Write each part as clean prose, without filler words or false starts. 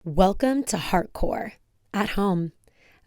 Welcome to HEARTCORE at home.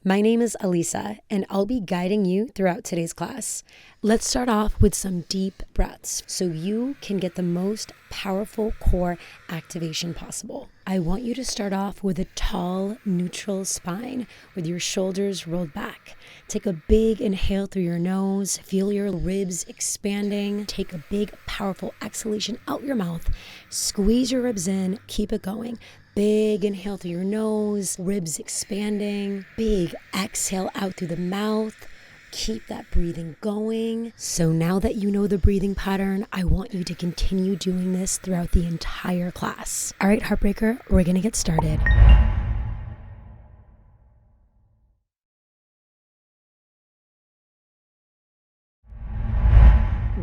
My name is Alisa, and I'll be guiding you throughout today's class. Let's start off with some deep breaths so you can get the most powerful core activation possible. I want you to start off with a tall, neutral spine with your shoulders rolled back. Take a big inhale through your nose. Feel your ribs expanding. Take a big, powerful exhalation out your mouth. Squeeze your ribs in. Keep it going. Big inhale through your nose, ribs expanding. Big exhale out through the mouth. Keep that breathing going. So now that you know the breathing pattern, I want you to continue doing this throughout the entire class. All right, Heartbreaker, we're gonna get started.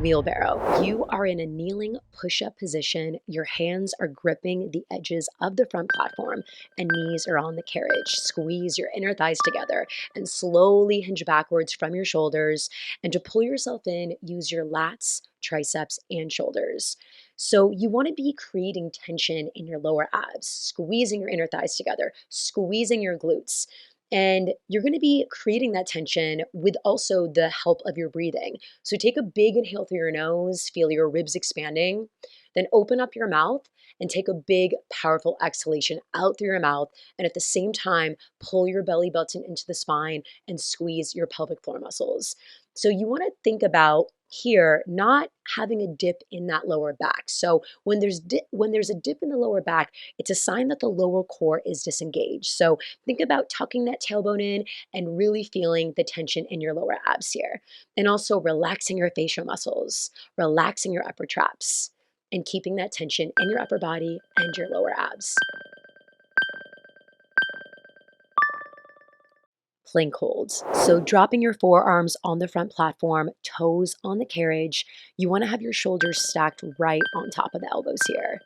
Wheelbarrow. You are in a kneeling push-up position. Your hands are gripping the edges of the front platform and knees are on the carriage. Squeeze your inner thighs together and slowly hinge backwards from your shoulders. And to pull yourself in, use your lats, triceps, and shoulders. So you want to be creating tension in your lower abs, squeezing your inner thighs together, squeezing your glutes. And you're going to be creating that tension with also the help of your breathing. So take a big inhale through your nose, feel your ribs expanding, then open up your mouth and take a big, powerful exhalation out through your mouth. And at the same time, pull your belly button into the spine and squeeze your pelvic floor muscles. So you want to think about here not having a dip in that lower back. So when there's a dip in the lower back, it's a sign that the lower core is disengaged. So think about tucking that tailbone in and really feeling the tension in your lower abs here. And also relaxing your facial muscles, relaxing your upper traps, and keeping that tension in your upper body and your lower abs. Plank holds. So dropping your forearms on the front platform, toes on the carriage. You want to have your shoulders stacked right on top of the elbows here.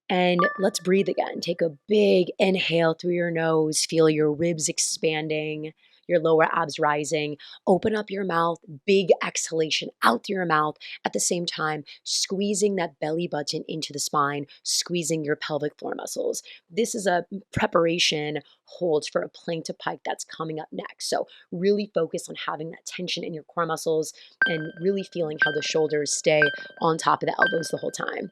And let's breathe again. Take a big inhale through your nose. Feel your ribs expanding, your lower abs rising. Open up your mouth. Big exhalation out through your mouth. At the same time, squeezing that belly button into the spine, squeezing your pelvic floor muscles. This is a preparation hold for a plank to pike that's coming up next. So really focus on having that tension in your core muscles and really feeling how the shoulders stay on top of the elbows the whole time.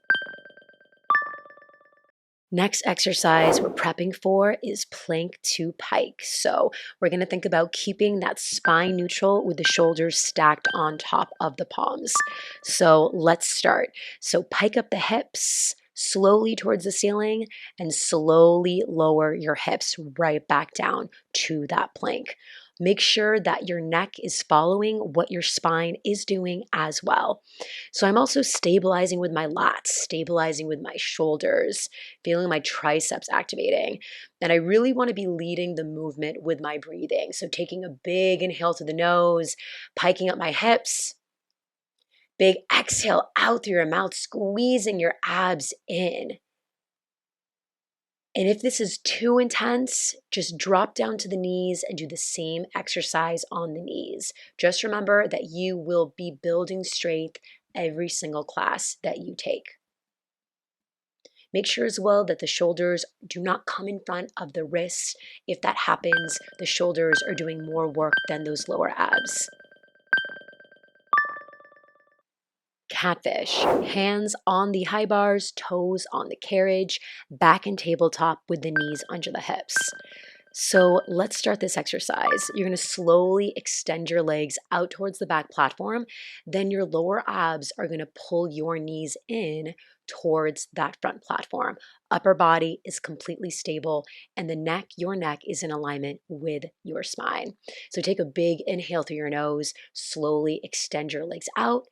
Next exercise we're prepping for is plank to pike. So we're going to think about keeping that spine neutral with the shoulders stacked on top of the palms. So let's start. So pike up the hips slowly towards the ceiling and slowly lower your hips right back down to that plank. Make sure that your neck is following what your spine is doing as well. So I'm also stabilizing with my lats, stabilizing with my shoulders, feeling my triceps activating. And I really want to be leading the movement with my breathing. So taking a big inhale through the nose, piking up my hips, big exhale out through your mouth, squeezing your abs in. And if this is too intense, just drop down to the knees and do the same exercise on the knees. Just remember that you will be building strength every single class that you take. Make sure as well that the shoulders do not come in front of the wrists. If that happens, the shoulders are doing more work than those lower abs. Catfish, hands on the high bars, toes on the carriage, back and tabletop with the knees under the hips. So let's start this exercise. You're going to slowly extend your legs out towards the back platform. Then your lower abs are going to pull your knees in towards that front platform. Upper body is completely stable and your neck is in alignment with your spine. So take a big inhale through your nose, slowly extend your legs out,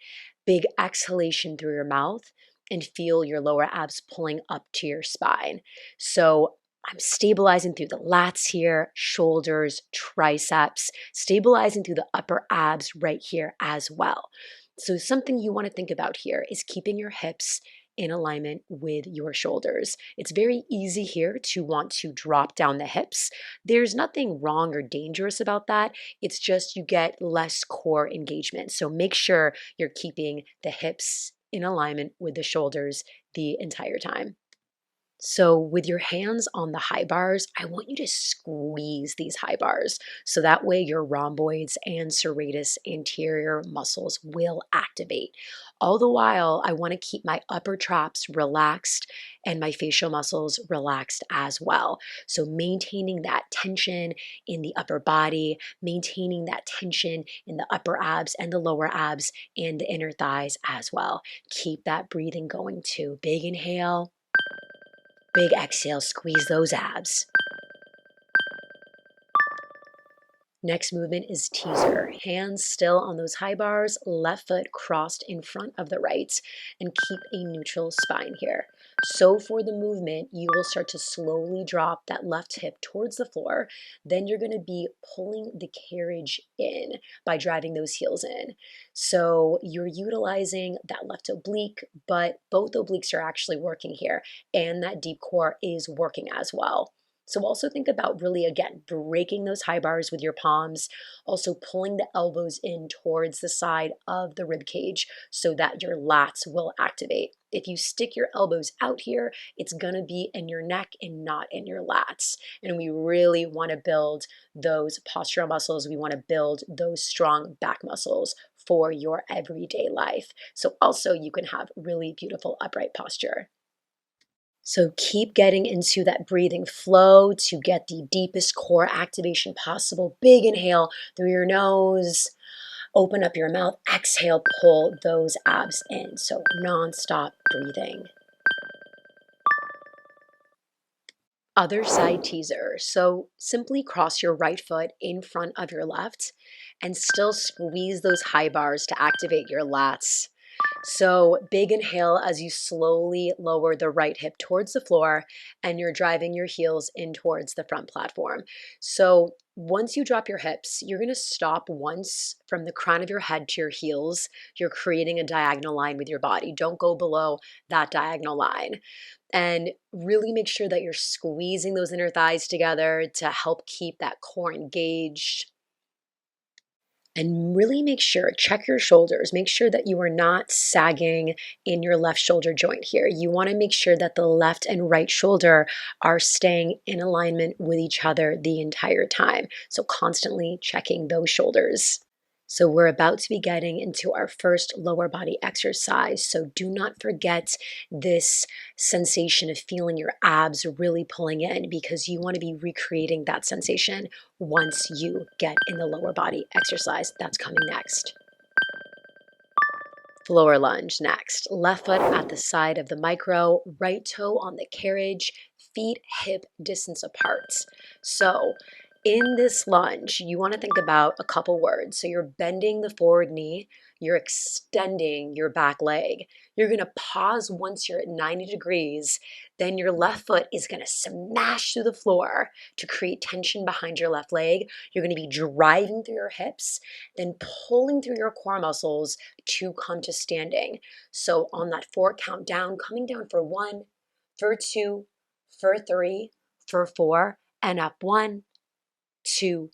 big exhalation through your mouth, and feel your lower abs pulling up to your spine. So I'm stabilizing through the lats here, shoulders, triceps, stabilizing through the upper abs right here as well. So something you want to think about here is keeping your hips in alignment with your shoulders. It's very easy here to want to drop down the hips. There's nothing wrong or dangerous about that. It's just you get less core engagement. So make sure you're keeping the hips in alignment with the shoulders the entire time. So, with your hands on the high bars, I want you to squeeze these high bars. So that way your rhomboids and serratus anterior muscles will activate. All the while, I want to keep my upper traps relaxed and my facial muscles relaxed as well. So, maintaining that tension in the upper body, maintaining that tension in the upper abs and the lower abs and the inner thighs as well. Keep that breathing going too. Big inhale. Big exhale, squeeze those abs. Next movement is teaser. Hands still on those high bars, left foot crossed in front of the right, and keep a neutral spine here. So for the movement, you will start to slowly drop that left hip towards the floor. Then you're going to be pulling the carriage in by driving those heels in. So you're utilizing that left oblique, but both obliques are actually working here, and that deep core is working as well. So also think about really, again, breaking those high bars with your palms, also pulling the elbows in towards the side of the rib cage so that your lats will activate. If you stick your elbows out here, it's gonna be in your neck and not in your lats. And we really wanna build those postural muscles. We wanna build those strong back muscles for your everyday life. So also you can have really beautiful upright posture. So keep getting into that breathing flow to get the deepest core activation possible. Big inhale through your nose. Open up your mouth. Exhale, pull those abs in. So nonstop breathing. Other side teaser. So simply cross your right foot in front of your left and still squeeze those high bars to activate your lats. So big inhale as you slowly lower the right hip towards the floor and you're driving your heels in towards the front platform. So once you drop your hips, you're going to stop once from the crown of your head to your heels. You're creating a diagonal line with your body. Don't go below that diagonal line. And really make sure that you're squeezing those inner thighs together to help keep that core engaged. And really make sure, check your shoulders, make sure that you are not sagging in your left shoulder joint here. You want to make sure that the left and right shoulder are staying in alignment with each other the entire time. So constantly checking those shoulders. So we're about to be getting into our first lower body exercise. So do not forget this sensation of feeling your abs really pulling in, because you want to be recreating that sensation once you get in the lower body exercise. That's coming next. Floor lunge next. Left foot at the side of the micro, right toe on the carriage, feet hip distance apart. So in this lunge, you want to think about a couple words. So you're bending the forward knee, you're extending your back leg. You're going to pause once you're at 90 degrees. Then your left foot is going to smash through the floor to create tension behind your left leg. You're going to be driving through your hips, then pulling through your core muscles to come to standing. So on that 4 count down, coming down for 1, for 2, for 3, for 4, and up 1, 2,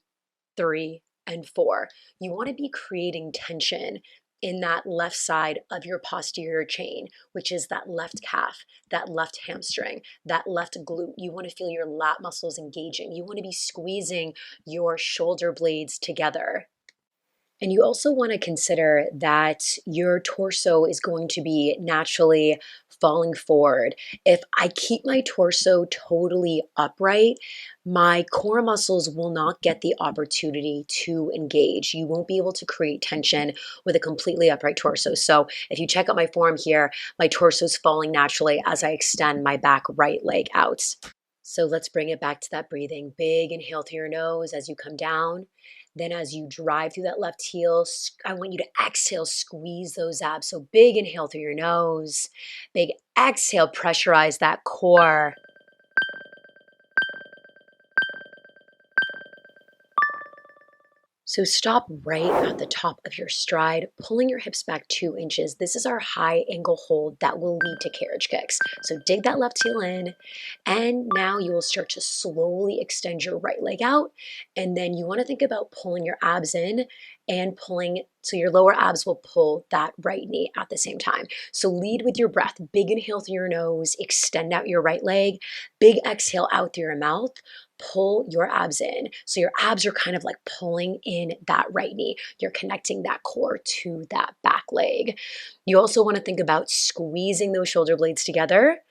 3, and 4. You want to be creating tension in that left side of your posterior chain, which is that left calf, that left hamstring, that left glute. You want to feel your lat muscles engaging. You want to be squeezing your shoulder blades together. And you also want to consider that your torso is going to be naturally falling forward. If I keep my torso totally upright, my core muscles will not get the opportunity to engage. You won't be able to create tension with a completely upright torso. So if you check out my form here, my torso is falling naturally as I extend my back right leg out. So let's bring it back to that breathing. Big inhale through your nose as you come down. Then as you drive through that left heel, I want you to exhale, squeeze those abs. So big inhale through your nose. Big exhale, pressurize that core. So stop right at the top of your stride, pulling your hips back 2 inches. This is our high angle hold that will lead to carriage kicks. So dig that left heel in, and now you will start to slowly extend your right leg out. And then you want to think about pulling your abs in and pulling, so your lower abs will pull that right knee at the same time. So lead with your breath. Big inhale through your nose, extend out your right leg. Big exhale out through your mouth. Pull your abs in. So your abs are kind of like pulling in that right knee. You're connecting that core to that back leg. You also want to think about squeezing those shoulder blades together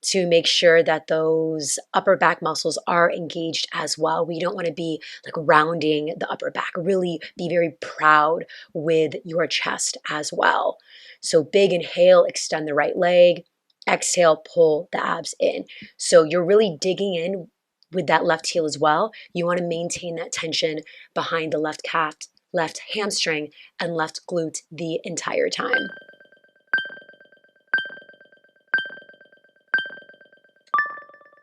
to make sure that those upper back muscles are engaged as well. We don't want to be like rounding the upper back. Really be very proud with your chest as well. So big inhale, extend the right leg. Exhale, pull the abs in. So you're really digging in with that left heel as well. You want to maintain that tension behind the left calf, left hamstring, and left glute the entire time.